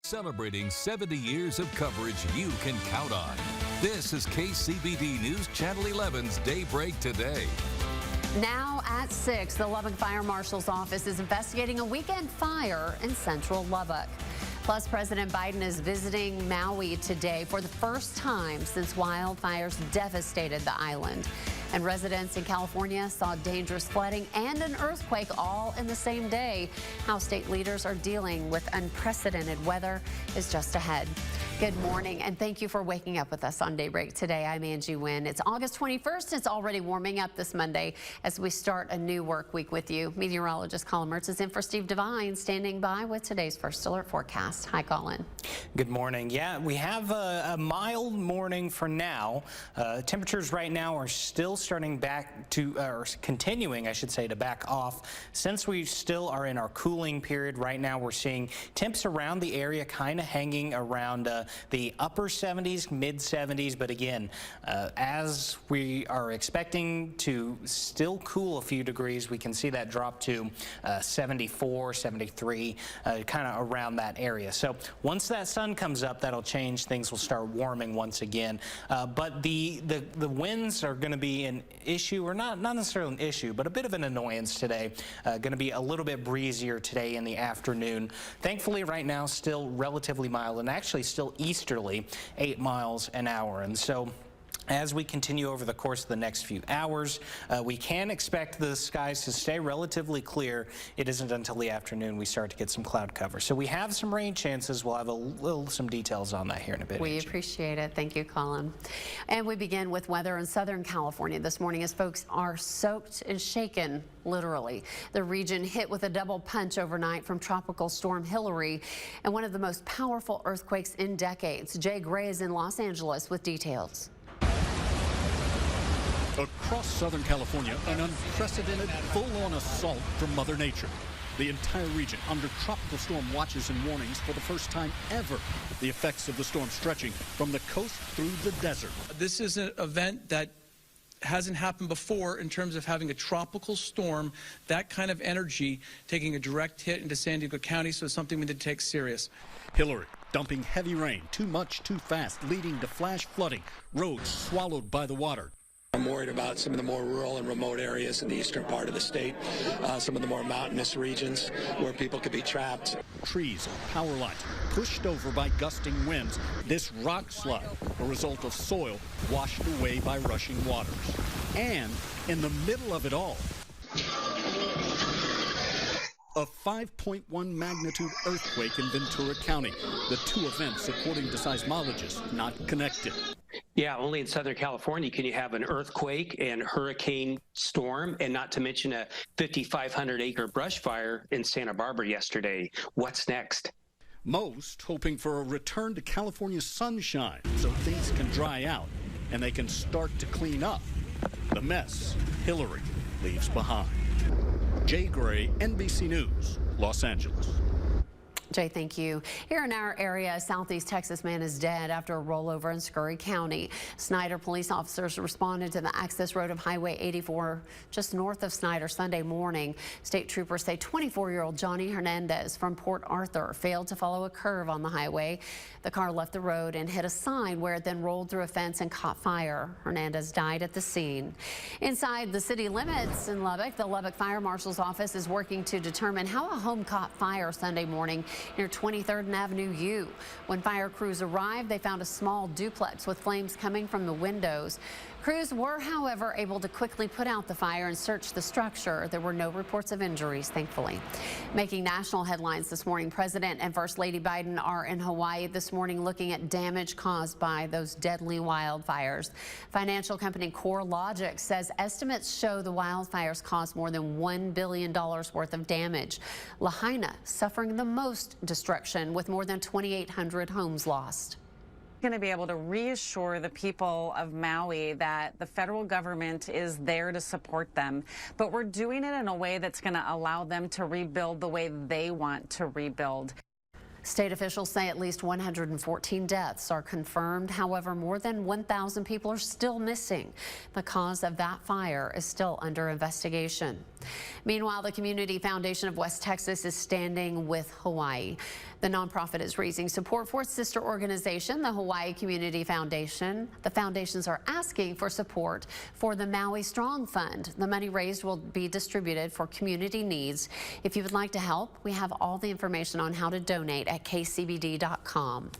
Celebrating 70 years of coverage you can count on. This is KCBD News Channel 11's Daybreak Today. Now at 6, the Lubbock Fire Marshal's office is investigating a weekend fire in central Lubbock. Plus, President Biden is visiting Maui today for the first time since wildfires devastated the island. And residents in California saw dangerous flooding and an earthquake all in the same day. How state leaders are dealing with unprecedented weather is just ahead. Good morning, and thank you for waking up with us on Daybreak today. I'm Angie Wynn. It's August 21st. It's already warming up this Monday as we start a new work week with you. Meteorologist Colin Mertz is in for Steve Devine, standing by with today's first alert forecast. Hi, Colin. Good morning. Yeah, we have a mild morning for now. Temperatures right now are still starting back to, or continuing, I should say, to back off. Since we still are in our cooling period right now, we're seeing temps around the area kind of hanging around the upper 70s, mid 70s. But again, as we are expecting to still cool a few degrees, we can see that drop to 74, 73, kind of around that area. So once that sun comes up, that'll change. Things will start warming once again. But the winds are going to be an issue, or not necessarily an issue, but a bit of an annoyance today. Going to be a little bit breezier today in the afternoon. Thankfully, right now, still relatively mild and actually still easterly, 8 miles an hour. And so as we continue over the course of the next few hours, we can expect the skies to stay relatively clear. It isn't until the afternoon we start to get some cloud cover. So we have some rain chances. We'll have some details on that here in a bit. We appreciate it. Thank you, Colin. And we begin with weather in Southern California this morning as folks are soaked and shaken, literally. The region hit with a double punch overnight from Tropical Storm Hillary and one of the most powerful earthquakes in decades. Jay Gray is in Los Angeles with details. Across Southern California, an unprecedented full-on assault from Mother Nature. The entire region under tropical storm watches and warnings for the first time ever. The effects of the storm stretching from the coast through the desert. This is an event that hasn't happened before in terms of having a tropical storm, that kind of energy, taking a direct hit into San Diego County, so it's something we need to take serious. Hillary dumping heavy rain, too much, too fast, leading to flash flooding, roads swallowed by the water. I'm worried about some of the more rural and remote areas in the eastern part of the state, some of the more mountainous regions where people could be trapped. Trees and power lines pushed over by gusting winds. This rock slide, a result of soil washed away by rushing waters. And in the middle of it all, a 5.1 magnitude earthquake in Ventura County. The two events, according to seismologists, not connected. Yeah, only in Southern California can you have an earthquake and hurricane storm, and not to mention a 5,500 acre brush fire in Santa Barbara yesterday. What's next? Most hoping for a return to California sunshine so things can dry out and they can start to clean up the mess Hillary leaves behind. Jay Gray, NBC News, Los Angeles. Jay, thank you. Here in our area, a Southeast Texas man is dead after a rollover in Scurry County. Snyder police officers responded to the access road of Highway 84 just north of Snyder Sunday morning. State troopers say 24-year-old Johnny Hernandez from Port Arthur failed to follow a curve on the highway. The car left the road and hit a sign where it then rolled through a fence and caught fire. Hernandez died at the scene. Inside the city limits in Lubbock, the Lubbock Fire Marshal's office is working to determine how a home caught fire Sunday morning near 23rd and Avenue U. When fire crews arrived, they found a small duplex with flames coming from the windows. Crews were, however, able to quickly put out the fire and search the structure. There were no reports of injuries, thankfully. Making national headlines this morning, President and First Lady Biden are in Hawaii this morning looking at damage caused by those deadly wildfires. Financial company CoreLogic says estimates show the wildfires caused more than $1 billion worth of damage. Lahaina suffering the most destruction with more than 2,800 homes lost. Going to be able to reassure the people of Maui that the federal government is there to support them, but we're doing it in a way that's going to allow them to rebuild the way they want to rebuild. State officials say at least 114 deaths are confirmed. However, more than 1,000 people are still missing. The cause of that fire is still under investigation. Meanwhile, the Community Foundation of West Texas is standing with Hawaii. The nonprofit is raising support for its sister organization, the Hawaii Community Foundation. The foundations are asking for support for the Maui Strong Fund. The money raised will be distributed for community needs. If you would like to help, we have all the information on how to donate at kcbd.com.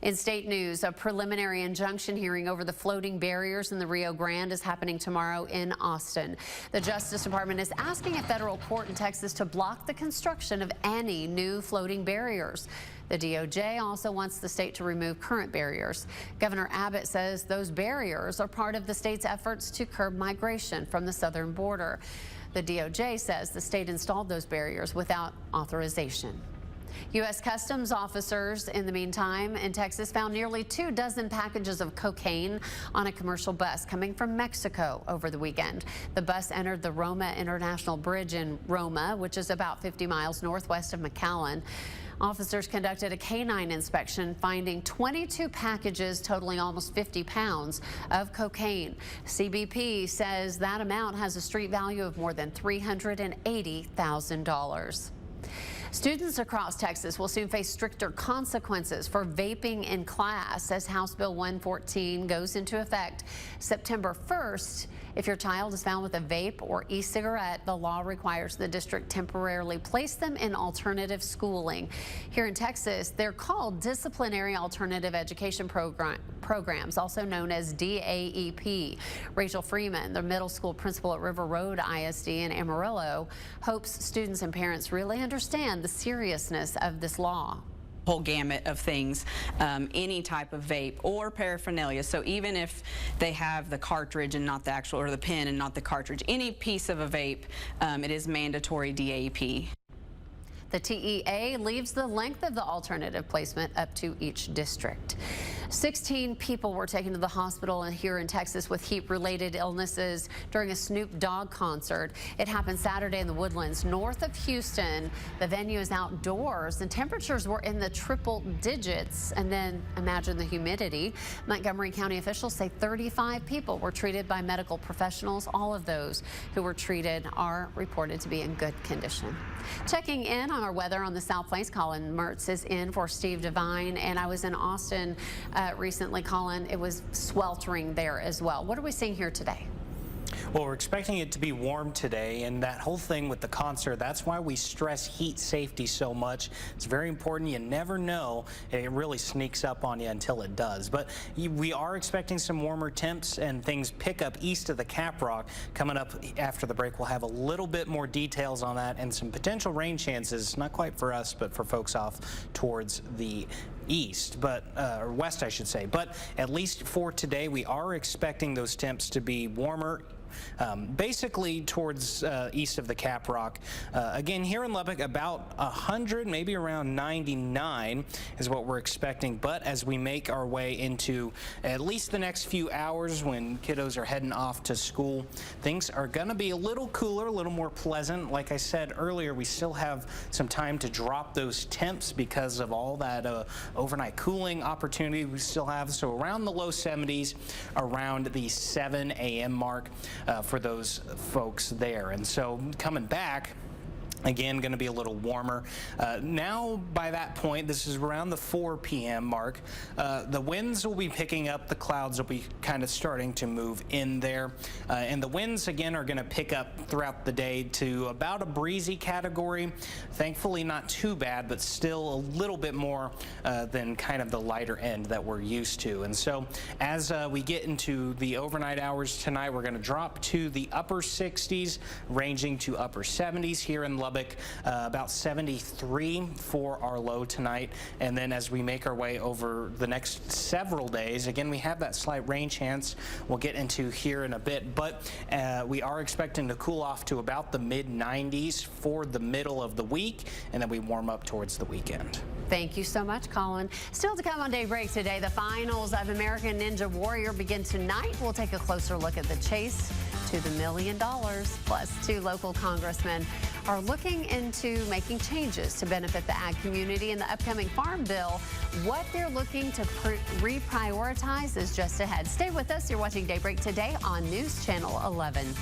In state news, a preliminary injunction hearing over the floating barriers in the Rio Grande is happening tomorrow in Austin. The Justice Department is asking a federal court in Texas to block the construction of any new floating barriers. The DOJ also wants the state to remove current barriers. Governor Abbott says those barriers are part of the state's efforts to curb migration from the southern border. The DOJ says the state installed those barriers without authorization. U.S. Customs officers, in the meantime, in Texas, found nearly 24 packages of cocaine on a commercial bus coming from Mexico over the weekend. The bus entered the Roma International Bridge in Roma, which is about 50 miles northwest of McAllen. Officers conducted a canine inspection, finding 22 packages totaling almost 50 pounds of cocaine. CBP says that amount has a street value of more than $380,000. Students across Texas will soon face stricter consequences for vaping in class as House Bill 114 goes into effect September 1st. If your child is found with a vape or e-cigarette, the law requires the district temporarily place them in alternative schooling. Here in Texas, they're called Disciplinary Alternative Education Programs, also known as DAEP. Rachel Freeman, the middle school principal at River Road ISD in Amarillo, hopes students and parents really understand the seriousness of this law. Whole gamut of things, any type of vape or paraphernalia. So even if they have the cartridge and not the actual, or the pen and not the cartridge, any piece of a vape, it is mandatory DAEP. The TEA leaves the length of the alternative placement up to each district. 16 people were taken to the hospital here in Texas with heat-related illnesses during a Snoop Dogg concert. It happened Saturday in the Woodlands, north of Houston. The venue is outdoors, and temperatures were in the triple digits. And then imagine the humidity. Montgomery County officials say 35 people were treated by medical professionals. All of those who were treated are reported to be in good condition. Checking in on our weather on the South Plains, Colin Mertz is in for Steve Devine, and I was in Austin recently, Colin. It was sweltering there as well. What are we seeing here today? Well, we're expecting it to be warm today, and that whole thing with the concert, that's why we stress heat safety so much. It's very important. You never know. It really sneaks up on you until it does. But we are expecting some warmer temps, and things pick up east of the Cap Rock. Coming up after the break, we'll have a little bit more details on that and some potential rain chances, not quite for us, but for folks off towards the east, or west, I should say. But at least for today, we are expecting those temps to be warmer, basically towards east of the Cap Rock. Again, here in Lubbock, about 100, maybe around 99 is what we're expecting. But as we make our way into at least the next few hours when kiddos are heading off to school, things are going to be a little cooler, a little more pleasant. Like I said earlier, we still have some time to drop those temps because of all that overnight cooling opportunity we still have. So around the low 70s, around the 7 a.m. mark. For those folks there. And so coming back, again, going to be a little warmer. Now, by that point, this is around the 4 p.m. mark. The winds will be picking up. The clouds will be kind of starting to move in there. And the winds, again, are going to pick up throughout the day to about a breezy category. Thankfully, not too bad, but still a little bit more than kind of the lighter end that we're used to. And so as we get into the overnight hours tonight, we're going to drop to the upper 60s, ranging to upper 70s here in Lubbock. About 73 for our low tonight. And then as we make our way over the next several days, again, we have that slight rain chance we'll get into here in a bit, but we are expecting to cool off to about the mid-90s for the middle of the week, and then we warm up towards the weekend. Thank you so much, Colin. Still to come on Daybreak today, the finals of American Ninja Warrior begin tonight. We'll take a closer look at the chase to the $1 million. Plus, 2 local congressmen are looking into making changes to benefit the ag community in the upcoming farm bill. What they're looking to reprioritize is just ahead. Stay with us. You're watching Daybreak today on News Channel 11.